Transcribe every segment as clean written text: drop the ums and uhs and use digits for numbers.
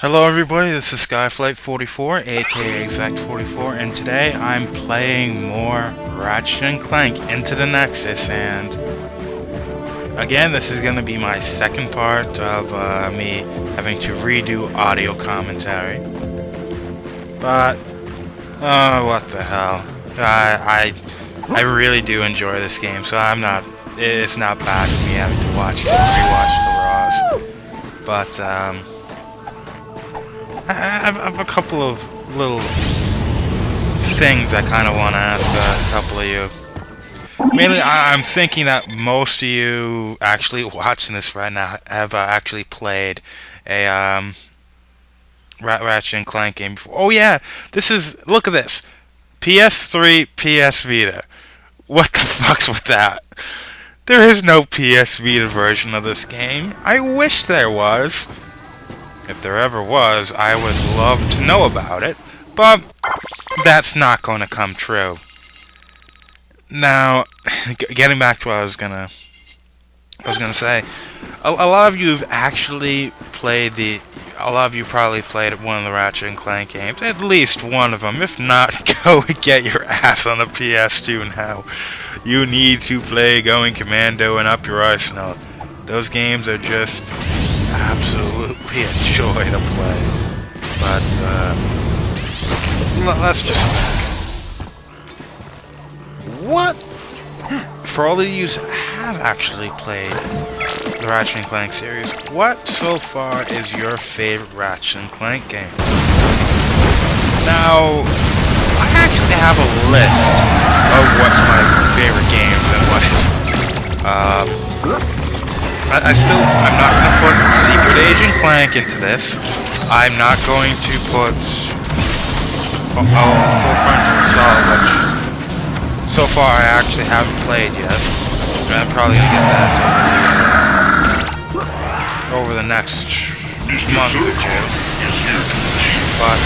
Hello everybody, this is Skyflight44, aka Exact44, and today I'm playing more Ratchet and Clank Into the Nexus, and again, this is going to be my second part of me having to redo audio commentary. But, what the hell. I really do enjoy this game, so it's not bad for me having to rewatch the Raws. But, I have a couple of little things I kind of want to ask a couple of you. Mainly, I'm thinking that most of you actually watching this right now have actually played a Ratchet and Clank game before. Oh yeah, look at this. PS3, PS Vita. What the fuck's with that? There is no PS Vita version of this game. I wish there was. If there ever was, I would love to know about it, but that's not going to come true. Now, getting back to what I was gonna say, a lot of you have actually played a lot of you probably played one of the Ratchet and Clank games, at least one of them. If not, go and get your ass on the PS2 now. You need to play Going Commando and Up Your Arsenal. Those games are just absolutely a joy to play. But let's just think. What? For all of you who have actually played the Ratchet and Clank series, what so far is your favorite Ratchet and Clank game? Now, I actually have a list of what's my favorite games and what isn't. I'm not going to put Secret Agent Clank into this. I'm not going to put Full Frontal Assault, which so far I actually haven't played yet. And I'm probably going to get that over the next month or two. But,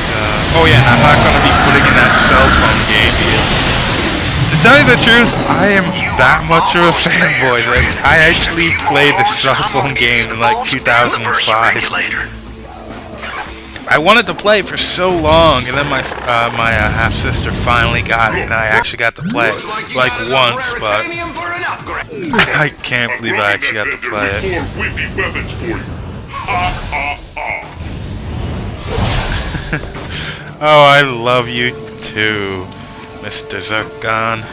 oh yeah, I'm not going to be putting in that cell phone game because, to tell you the truth, I am that much of a fanboy that I actually played the cell phone game in like 2005. I wanted to play it for so long, and then my half-sister finally got it, and I actually got to play it like once, but I can't believe I actually got to play it. Oh, I love you too, Mr. Zircon.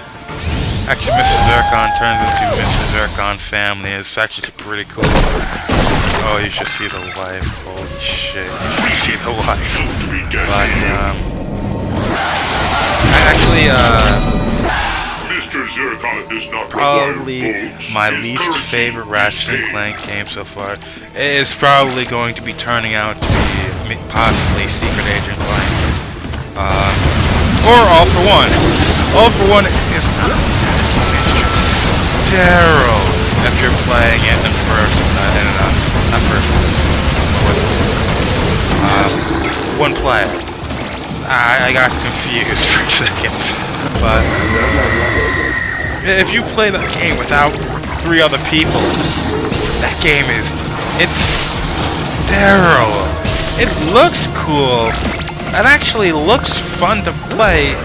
Actually, Mr. Zircon turns into Mr. Zircon family. It's actually pretty cool. Oh, you should see the wife. Holy shit, you should see the wife. But, probably my least favorite Ratchet and Clank game so far is probably going to be turning out to be possibly Secret Agent Clank. Or All for One. All for One is not that game. It's just sterile if you're playing it in person. Not first person. One player. I got confused for a second. But if you play that game without 3 other people, that game it's sterile. It looks cool. It actually looks fun to play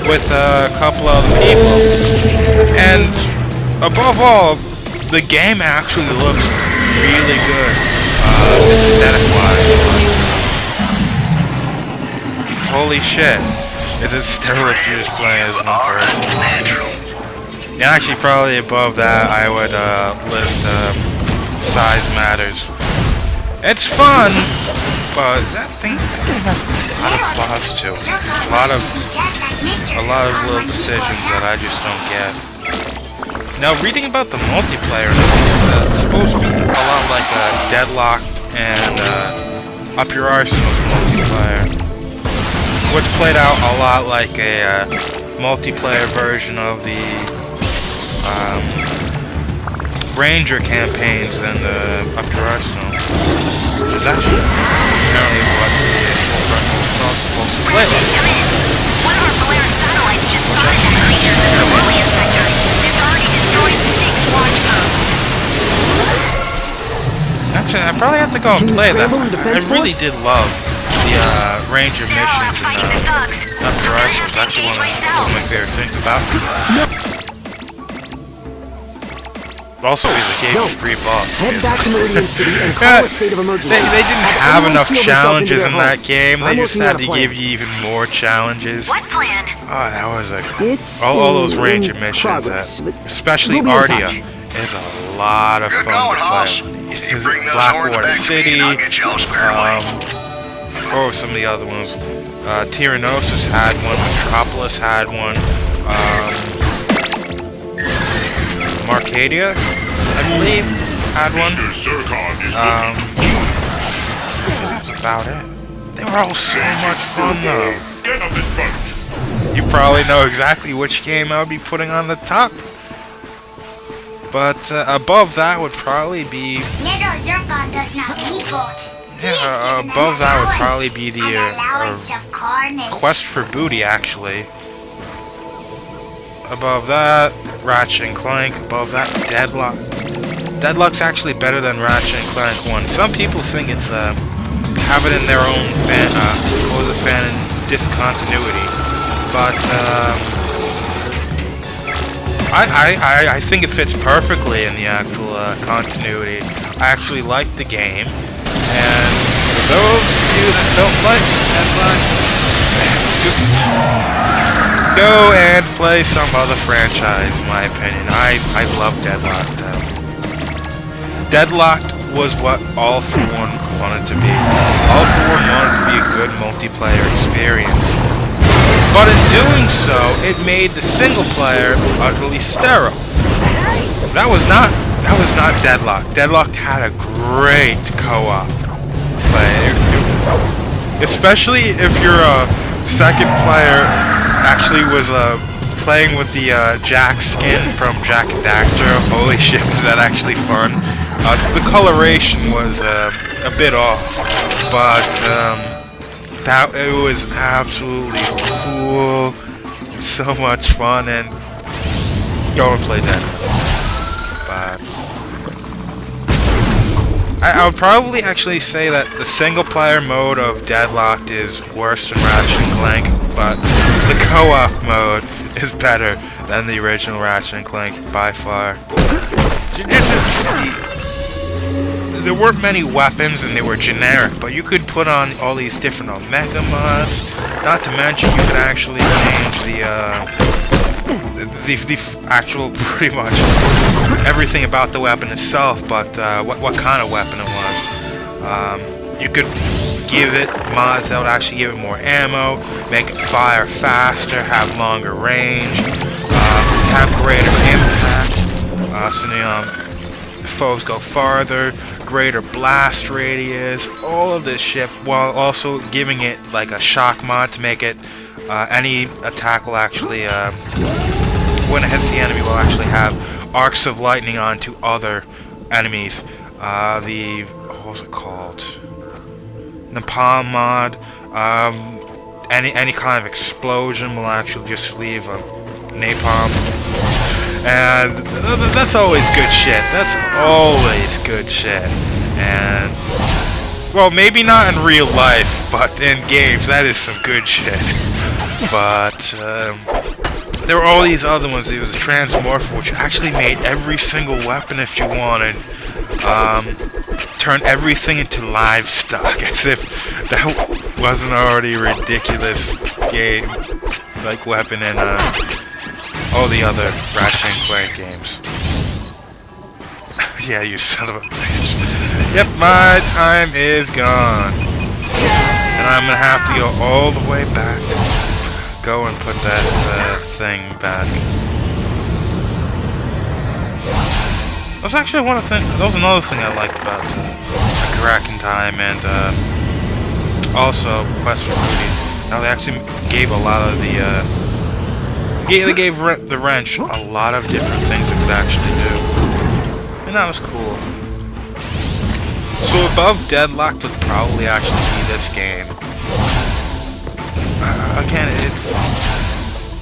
with a couple of other people. And above all, the game actually looks really good, aesthetic-wise. Holy shit. Is it sterile if you're just playing as one person? And actually, probably above that, I would list Size Matters. It's fun, but that game has a lot of flaws to it. A lot of little decisions that I just don't get. Now, reading about the multiplayer, it's supposed to be a lot like Deadlocked and Up Your Arsenal's multiplayer, which played out a lot like a multiplayer version of the Ranger campaigns and Up Your Arsenal, which is actually apparently what the Full Frontal Assault is supposed to play like. One of our Polaris satellites just spotted the creatures in the Orleans sector. It's already destroyed 6 watch posts. Actually, I probably have to go and Can you play that. scramble in defense I really force? did love the Ranger missions in After Us. Was actually one of my favorite things about it. Also, because it gave you free buffs. Head back to Meridian City and call a state of emergency. They didn't have enough challenges in that game. They just had to plan. give you even more challenges. What plan? Oh, that was a It's all those in Ranger missions, progress, but especially we'll be in Ardia, touch. is a lot of fun to play. His Blackwater City, or some of the other ones. Tyrannosis had one, Metropolis had one, Marcadia, I believe, had one. I think that's about it. They were all so much fun though. You probably know exactly which game I would be putting on the top. But above that would probably be... Little Zircon does not need boats. Yeah, above that would probably be the Quest for Booty, actually. Above that, Ratchet and Clank. Above that, Deadlock. Deadlock's actually better than Ratchet and Clank 1. Some people think it's have it in their own fan discontinuity, but I think it fits perfectly in the actual continuity. I actually like the game, and for those of you that don't like Deadlock, go and play some other franchise, in my opinion. I love Deadlocked. Deadlocked was what All For One wanted to be. All For One wanted to be a good multiplayer experience. But in doing so, it made the single player utterly sterile. That was not Deadlocked. Deadlocked had a great co-op play. Especially if your second player actually was playing with the Jack skin from Jack and Daxter. Holy shit, was that actually fun. The coloration was a bit off, but it was absolutely cool, so much fun, and go and play that. But I would probably actually say that the single-player mode of Deadlocked is worse than Ratchet and Clank, but the co-op mode is better than the original Ratchet and Clank by far. There weren't many weapons and they were generic, but you could put on all these different Omega mods. Not to mention you could actually change the actual pretty much everything about the weapon itself, but what kind of weapon it was. You could give it mods that would actually give it more ammo, make it fire faster, have longer range, have greater impact, so the foes go farther, greater blast radius, all of this shit, while also giving it like a shock mod to make it any attack will actually when it hits the enemy will actually have arcs of lightning onto other enemies. What was it called? Napalm mod. Any kind of explosion will actually just leave a napalm. And that's always good shit. That's always good shit. And, well, maybe not in real life, but in games, that is some good shit. But, there were all these other ones. There was a Transmorpher, which actually made every single weapon if you wanted. Turn everything into livestock, as if that wasn't already a ridiculous game, like weapon in, all the other Ratchet and Clank games. Yeah, you son of a bitch. Yep, my time is gone. And I'm gonna have to go all the way back to go and put that thing back. That was actually that was another thing I liked about Crack in Time and also Quest for Booty. Now they actually gave a lot of the they gave the wrench a lot of different things it could actually do, and that was cool. So above Deadlocked would probably actually be this game. Again, it's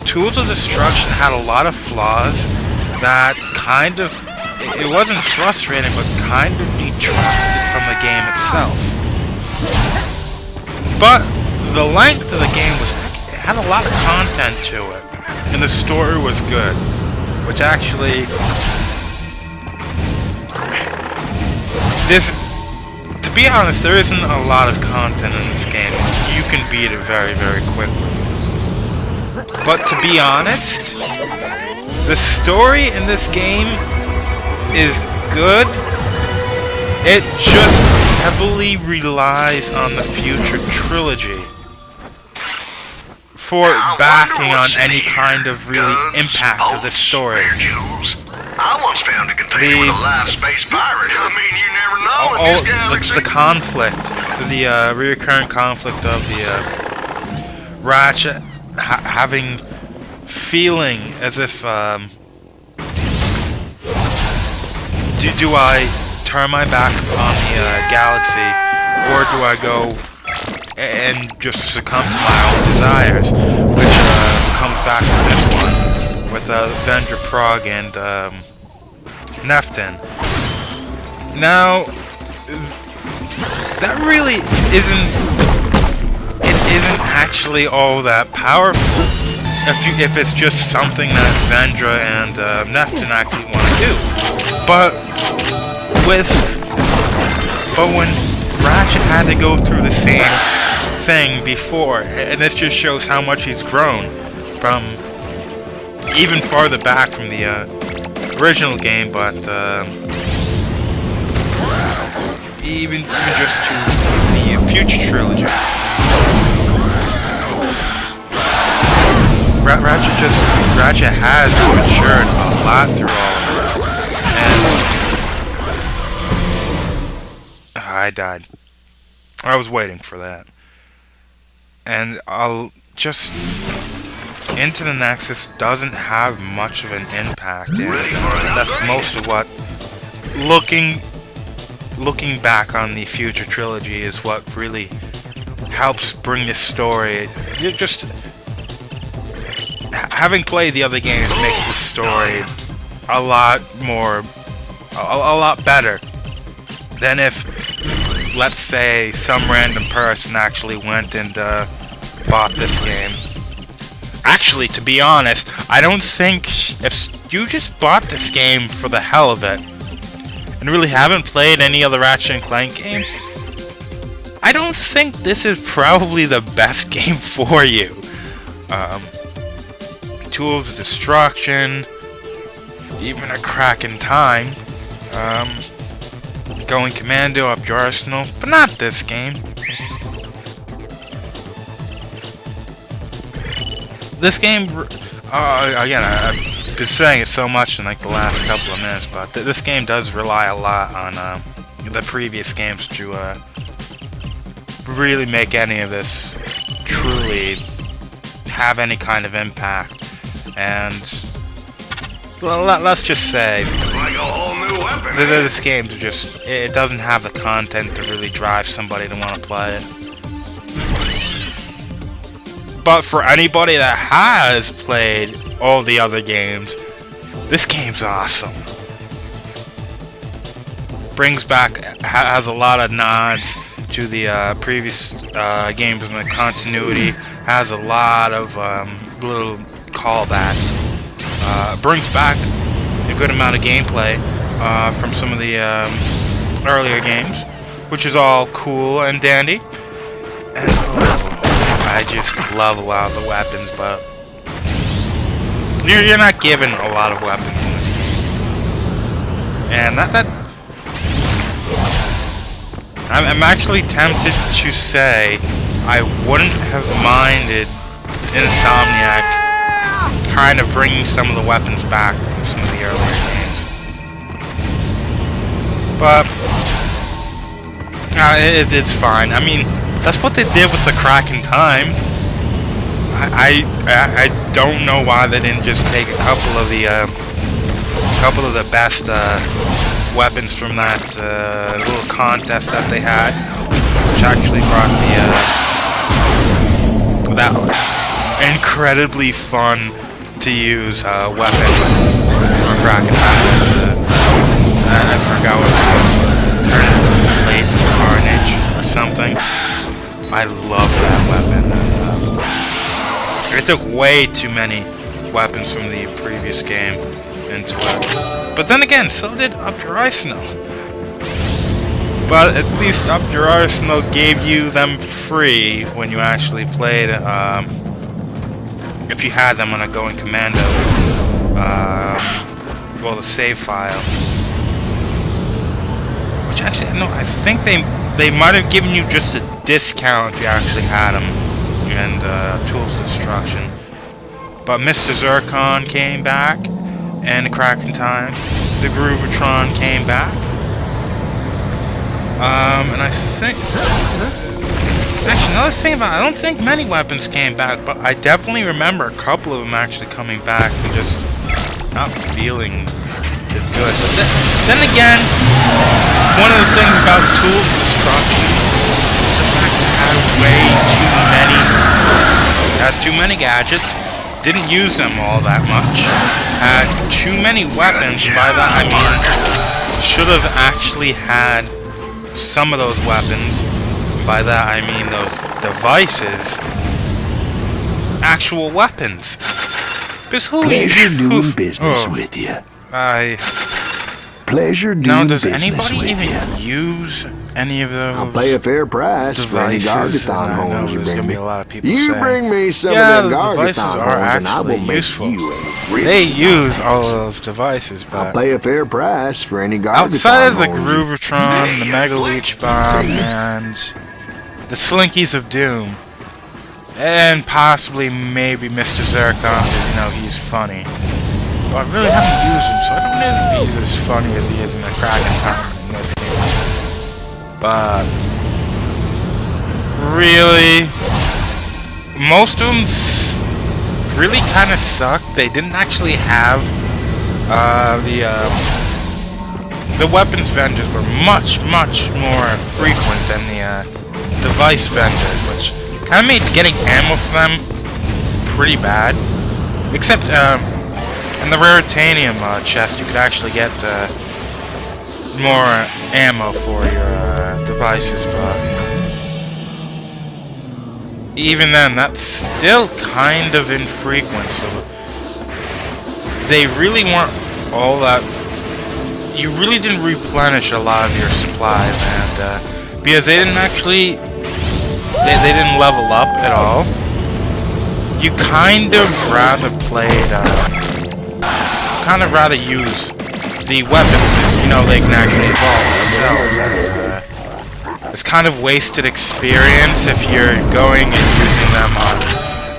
Tools of Destruction had a lot of flaws that kind of, it wasn't frustrating, but kind of detracted from itself. But the length of the game it had a lot of content to it, and the story was good, which actually to be honest, there isn't a lot of content in this game. You can beat it very, very quickly. But to be honest, the story in this game is good. It just heavily relies on the future trilogy for backing on any kind of really impact of the story. I once found a container with a live space pirate. I mean, you never know in this galaxy. The conflict, the recurrent conflict of the Ratchet having feeling as if do I turn my back on the galaxy, or do I go and just succumb to my own desires, which comes back to this one with Vendra Prague and Neftin. Now, that really isn't actually all that powerful if it's just something that Vendra and Neftin actually want to do. But when Ratchet had to go through the same thing before, and this just shows how much he's grown from even farther back from the original game, but even just to the future trilogy. Ratchet has matured a lot through all of this, and I died. I was waiting for that, and Into the Nexus doesn't have much of an impact, and that's most of what looking back on the future trilogy is what really helps bring this story. Just having played the other games makes this story a lot better than if, let's say, some random person actually went and bought this game. Actually, to be honest, I don't think if you just bought this game for the hell of it and really haven't played any other Ratchet and Clank game, I don't think this is probably the best game for you. Tools of Destruction, even a crack in time, going commando up your arsenal, but not this game. This game, again, I've been saying it so much in like the last couple of minutes, but this game does rely a lot on the previous games to really make any of this truly have any kind of impact. And well, let's just say Like a whole new weapon. this game it doesn't have the content to really drive somebody to want to play it. But for anybody that has played all the other games, this game's awesome. Brings back, has a lot of nods to the previous games in the continuity. Has a lot of little callbacks. Brings back a good amount of gameplay from some of the earlier games, which is all cool and dandy. And I just love a lot of the weapons, but you're not given a lot of weapons in this game. And I'm actually tempted to say I wouldn't have minded Insomniac kind of bringing some of the weapons back from some of the earlier games. But it's fine. I mean, that's what they did with the crack in time. I don't know why they didn't just take a couple of the best weapons from that little contest that they had, which actually brought that incredibly fun to use weapon from crack in time. I forgot what it was called. Turn into Blades of Carnage. I love that weapon. And, it took way too many weapons from the previous game into it. But then again, so did Up Your Arsenal. But at least Up Your Arsenal gave you them free when you actually played, if you had them on a Going Commando, well, the save file. Which actually, no, I think they might have given you just a discount if you actually had them, and Tools of Destruction. But Mr. Zircon came back, and the Kraken Time. The Groovatron came back. And I think... Actually, another thing about it, I don't think many weapons came back, but I definitely remember a couple of them actually coming back and just not feeling as good. But then again, one of the things about Tools of Destruction is the fact that it had too many gadgets, didn't use them all that much, had too many weapons, and by that I mean should have actually had some of those weapons. By that I mean those devices, actual weapons. Because Pleasure doing business with you. Pleasure doing now, does business anybody with even you. use any of those? I'll pay a fair price for any devices? Gargathon I know holes you there's bring gonna be me. a lot of people You saying, bring me some yeah, of the them devices Gargathon are holes and I actually will make useful. you a rich They use man. all of those devices, I'll but pay a fair price for any Gargathon outside of the holes you- Groovatron, the Mega Leech Bomb, and the Slinkies of Doom, and possibly maybe Mr. Zircon, because, you know, he's funny. But I really haven't used him, so I don't know if he's as funny as he is in the Kraken Time in this game. But really, most of them really kind of suck. They didn't actually have the weapons vendors were much more frequent than the device vendors, which kind of made getting ammo for them pretty bad. Except in the Raritanium chest, you could actually get more ammo for your devices, but even then, that's still kind of infrequent, so they really weren't all that... You really didn't replenish a lot of your supplies, and because they didn't actually... They didn't level up at all. You kind of rather played... kind of rather use the weapons, because, you know, they can actually evolve themselves. It's kind of wasted experience if you're going and using them on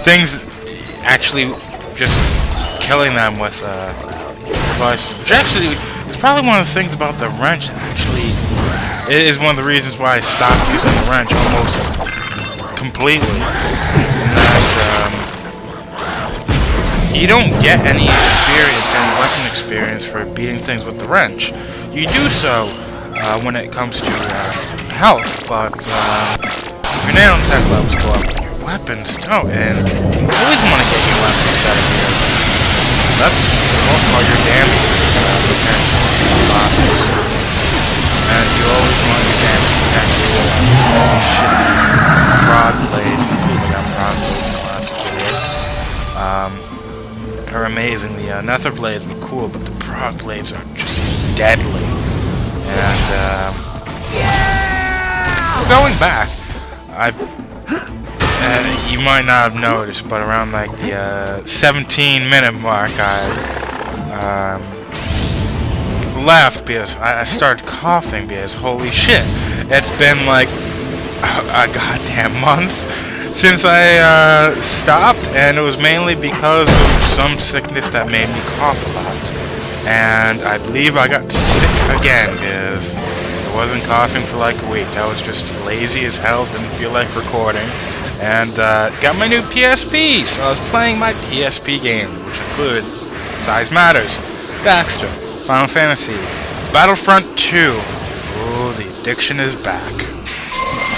things, actually just killing them with devices. Which actually is probably one of the things about the wrench that actually is one of the reasons why I stopped using the wrench almost completely. And that you don't get any experience, any weapon experience for beating things with the wrench. You do so when it comes to health, but your nano attack levels go up, and your weapons don't, and you always want to get your weapons better, because that's for the most part your damage potential losses, and you always want your damage potential. Holy shit, these prod plays, completely got prod plays in the last video, are amazing. The nether blades were cool, but the prod blades are just deadly, and going back, you might not have noticed, but around like the 17-minute mark, I left because I started coughing, because holy shit, it's been like a goddamn month since I stopped, and it was mainly because of some sickness that made me cough a lot, and I believe I got sick again because I wasn't coughing for like a week. I was just lazy as hell, didn't feel like recording, and got my new PSP, so I was playing my PSP games, which included Size Matters, Daxter, Final Fantasy, Battlefront 2, ooh, the addiction is back,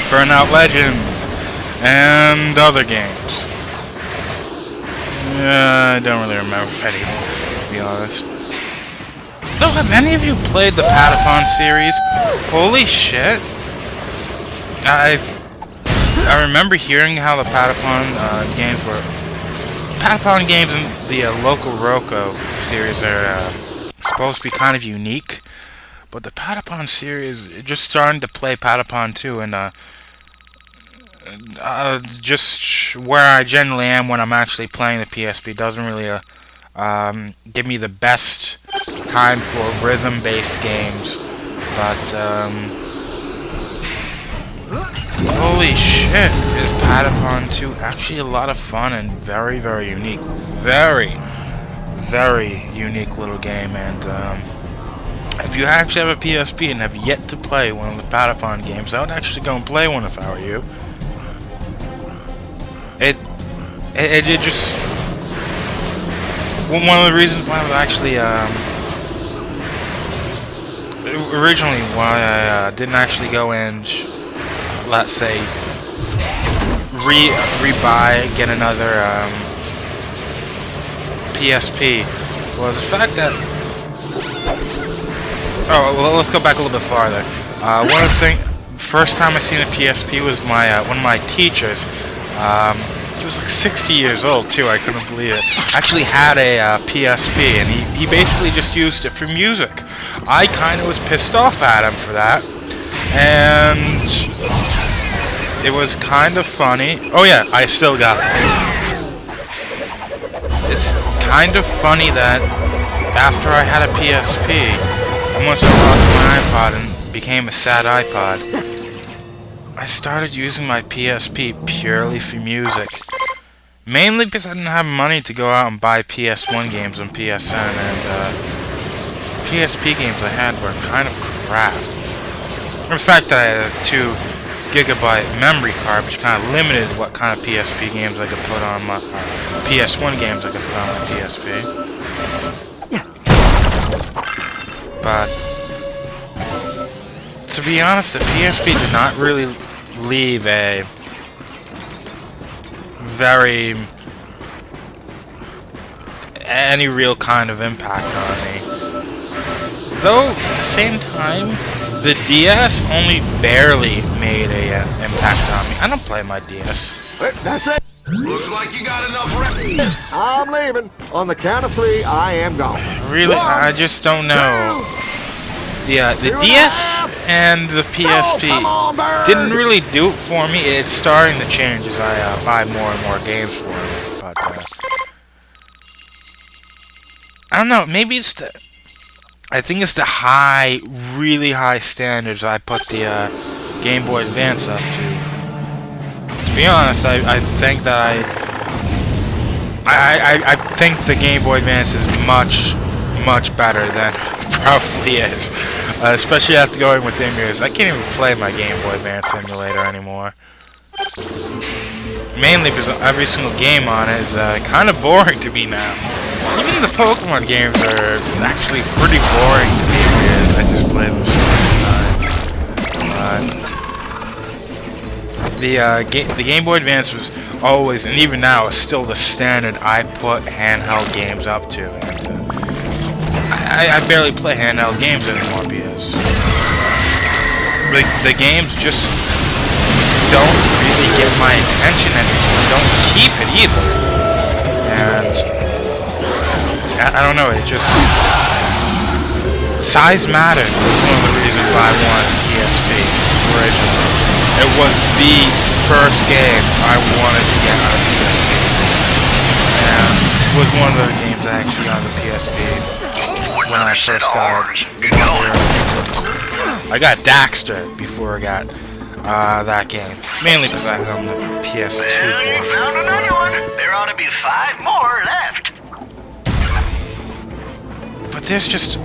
Burnout Legends, and other games. I don't really remember anymore, to be honest. Though, have any of you played the Patapon series? Holy shit. I remember hearing how the Patapon games were. Patapon games in the local Roco series are supposed to be kind of unique, but the Patapon series, just starting to play Patapon 2, and just where I generally am when I'm actually playing the PSP doesn't really give me the best time for rhythm-based games, but holy shit, is Patapon 2 actually a lot of fun and very, very unique. Very, very unique little game, and if you actually have a PSP and have yet to play one of the Patapon games, I would actually go and play one if I were you. It just... One of the reasons why I was actually, originally why I didn't actually go and, let's say, rebuy, get another PSP, was the fact that... Oh, well, let's go back a little bit farther. One of the things, first time I seen a PSP was my one of my teachers. He was like 60 years old too. I couldn't believe it. Actually had a PSP, and he basically just used it for music. I kind of was pissed off at him for that, and it was kind of funny. Oh yeah, I still got that. It's kind of funny that after I had a PSP, and once I lost my iPod and became a sad iPod, I started using my PSP purely for music. Mainly because I didn't have money to go out and buy PS1 games on PSN, and PSP games I had were kind of crap. In fact, I had a 2 GB memory card, which kind of limited what kind of PSP games I could put on my PS1 games I could put on my PSP. But to be honest, the PSP did not really leave a any real kind of impact on me. Though at the same time, the DS only barely made a impact on me. I don't play my DS. That's it. Looks like you got enough rep. I'm leaving. On the count of 3, I am gone. Really, I just don't know. Yeah, the DS and the PSP didn't really do it for me. It's starting to change as I buy more and more games for it. But I don't know. Maybe it's the... I think it's the really high standards I put the Game Boy Advance up to. To be honest, I think that I think the Game Boy Advance is much better than it probably is. Especially after going with emulators. I can't even play my Game Boy Advance emulator anymore. Mainly because every single game on it is kind of boring to me now. Even the Pokemon games are actually pretty boring to me. I just play them so many times. The Game Boy Advance was always, and even now, is still the standard I put handheld games up to. And, I barely play handheld games anymore because the games just don't really get my attention anymore. Don't keep it either. And I don't know, it just... Size matters was one of the reasons why I wanted a PSP originally. It was the first game I wanted to get on a PSP. And it was one of the games I actually got on the PSP. When I first got it. I got Daxter before I got that game. Mainly because I had on the PS2 Well, you found another one. There ought to be 5 more left. But there's just...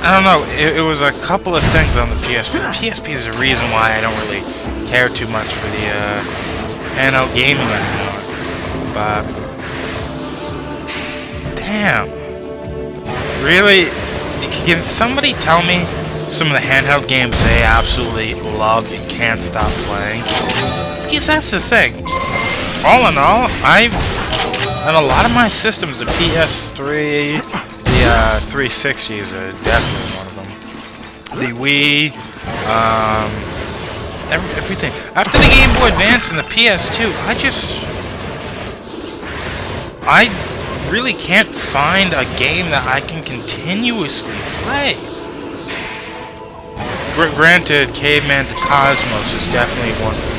I don't know, it was a couple of things on the PSP. The PSP is the reason why I don't really care too much for the handheld gaming anymore. But... Damn. Really? Can somebody tell me some of the handheld games they absolutely love and can't stop playing? Because that's the thing. All in all, on a lot of my systems, the PS3, the 360s are definitely one of them. The Wii, everything. After the Game Boy Advance and the PS2, I really can't find a game that I can continuously play. Granted, Caveman to Cosmos is definitely one for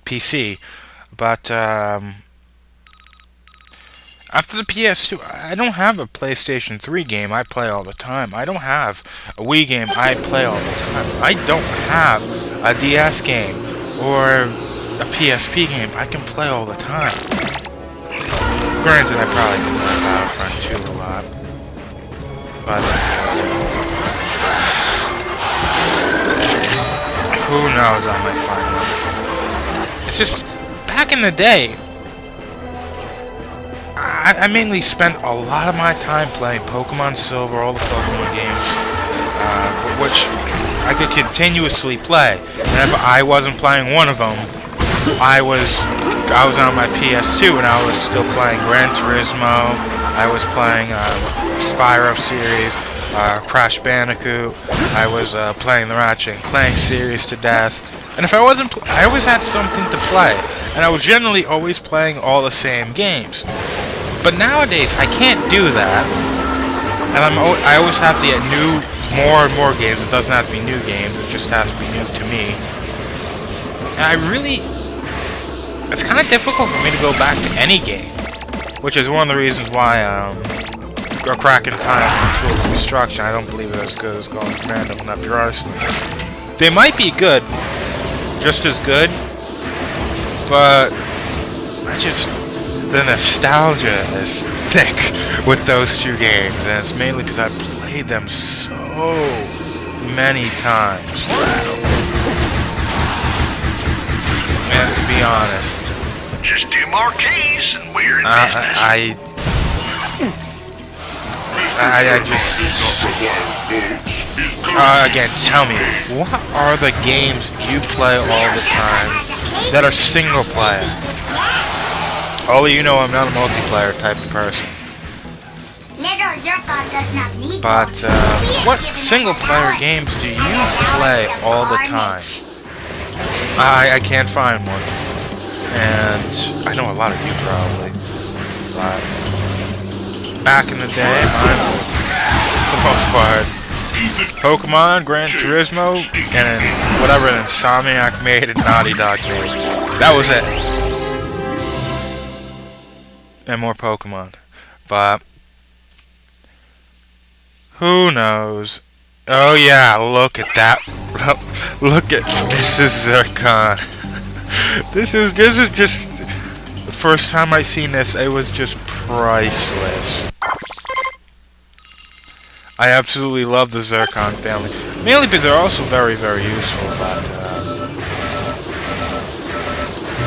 PC, but after the PS2, I don't have a PlayStation 3 game I play all the time. I don't have a Wii game I play all the time. I don't have a DS game or a PSP game I can play all the time. Granted, I probably can play Battlefront 2 a lot, but who knows I might find one. It's just, back in the day, I mainly spent a lot of my time playing Pokemon Silver, all the Pokemon games, which I could continuously play. And if I wasn't playing one of them, I was on my PS2 and I was still playing Gran Turismo. I was playing Spyro series, Crash Bandicoot. I was playing the Ratchet and Clank series to death. And if I wasn't, I always had something to play, and I was generally always playing all the same games. But nowadays, I can't do that, and I always have to get more and more games. It doesn't have to be new games; it just has to be new to me. And it's kind of difficult for me to go back to any game, which is one of the reasons why Kraken Time and Tools of Destruction, I don't believe they're as good as Going Commando and Up Your Arsenal. They might be good, just as good, but the nostalgia is thick with those two games, and it's mainly because I played them so many times. And to be honest, just 2 more keys and we're in business. Again, tell me, what are the games you play all the time that are single player? All you know, I'm not a multiplayer type of person. But, what single player games do you play all the time? I can't find one. And I know a lot of you probably. But back in the day, mine, for the most part, Pokemon, Gran Turismo, and whatever Insomniac made and Naughty Dog made. That was it. And more Pokemon. But who knows? Oh yeah, look at that. Look at this is Zircon. This is just the first time I seen this, it was just priceless. I absolutely love the Zircon family. Mainly because they're also very, very useful, but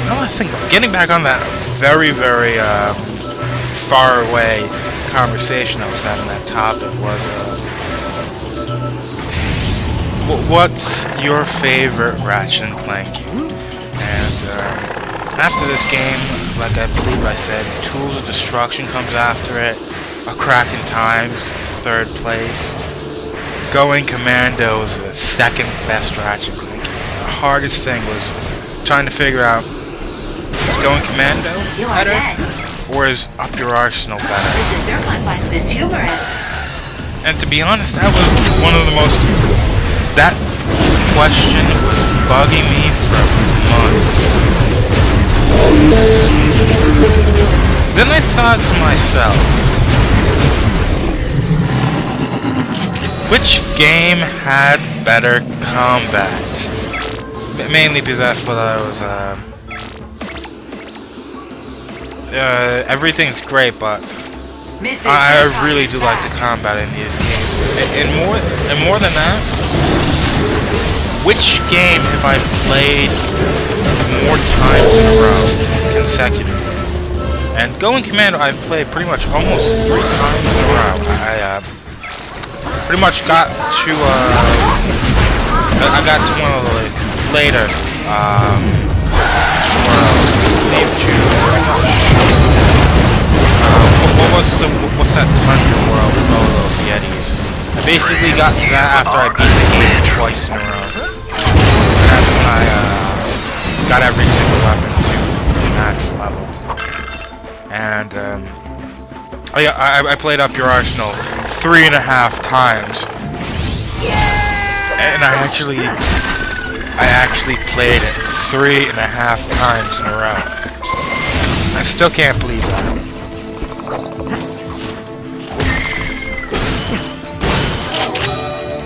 another thing, getting back on that very, very far away conversation I was having, that topic was what's your favorite Ratchet and Clank game? And after this game, like I believe I said, Tools of Destruction comes after it, A Crack in Time's third place, Going Commando is the second best Ratchet and Clank game. The hardest thing was trying to figure out, is Going Commando better, or is Up Your Arsenal better? Mrs. Zircon finds this humorous. And to be honest, that was one of the most... That question was bugging me for months. Then I thought to myself, which game had better combat? Mainly because that's what I was... everything's great, but I really do like the combat in these games. And more than that, which game have I played more times in a row consecutively? And Going Commando I've played pretty much almost 3 times in a row. I pretty much got to I got to one of the later worlds. What's that Tundra world with all those Yetis? I basically got to that after I beat the game twice in a row. I got every single weapon to the max level. And I played up your arsenal 3.5 times. And I actually played it 3.5 times in a row. I still can't believe that.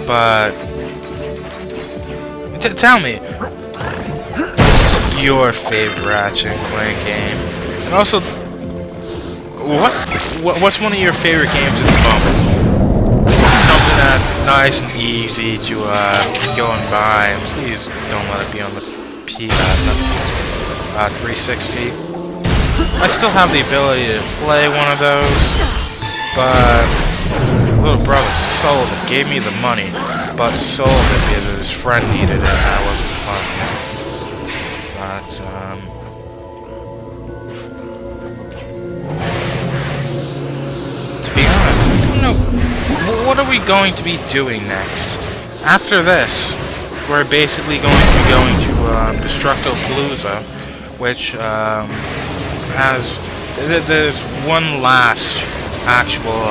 But tell me, what's your favorite Ratchet and Clank game? And also, what's one of your favorite games at the moment? Something that's nice and easy to go and buy. And please don't let it be on the 360. I still have the ability to play one of those, but little brother sold it, gave me the money, but sold it because his friend needed it and I wasn't playing it. But, to be honest, I don't know, what are we going to be doing next? After this, we're basically going to be going to Destructopalooza, which there's one last actual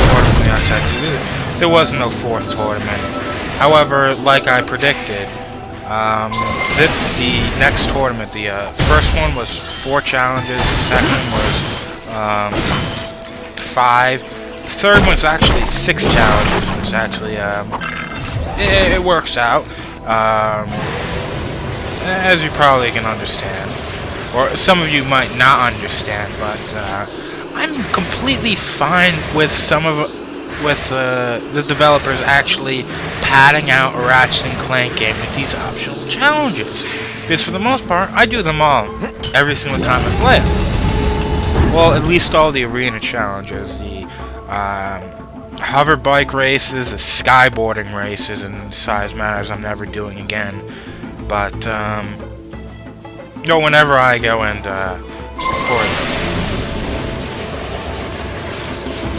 tournament we actually had to do. There was no 4th tournament. However, like I predicted, the next tournament, the first one was 4 challenges, the second was 5, the third one's actually 6 challenges, which actually it works out, as you probably can understand, or some of you might not understand, but I'm completely fine with the developers actually padding out a Ratchet and Clank game with these optional challenges. Because for the most part, I do them all every single time I play it. Well, at least all the arena challenges, the hover bike races, the skyboarding races, and size matters I'm never doing again. But whenever I go and record,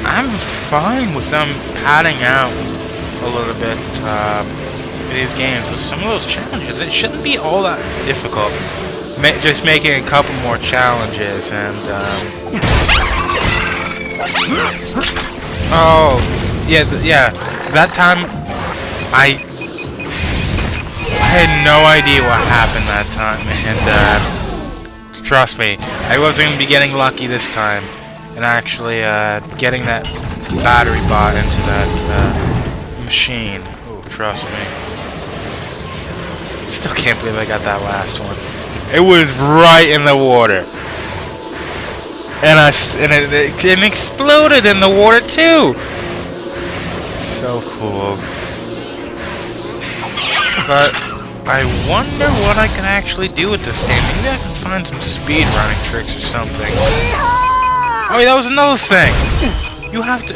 I'm fine with them padding out a little bit these games with some of those challenges. It shouldn't be all that difficult. Just making a couple more challenges and oh yeah, that time I had no idea what happened that time, and trust me, I wasn't going to be getting lucky this time and actually getting that battery bot into that machine. Oh, trust me. Still can't believe I got that last one. It was right in the water, and it exploded in the water too. So cool. But I wonder what I can actually do with this game. Maybe I can find some speed running tricks or something. Oh yeah, that was another thing. You have to.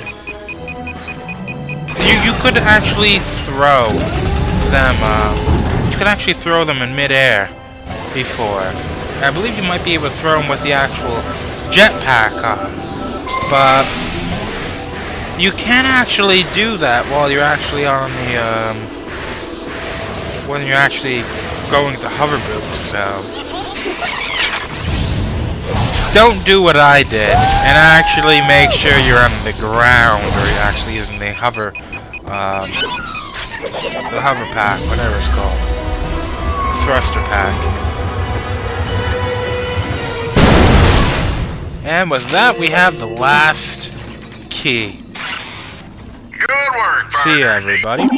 You could actually throw them. You could actually throw them in midair before. I believe you might be able to throw them with the actual jetpack on, but you can't actually do that while you're actually on the when you're actually going to hover boots. So don't do what I did and actually make sure you're on the ground, or you're actually using the hover pack, whatever it's called, thruster pack. And with that, we have the last key. Good work, See ya, everybody.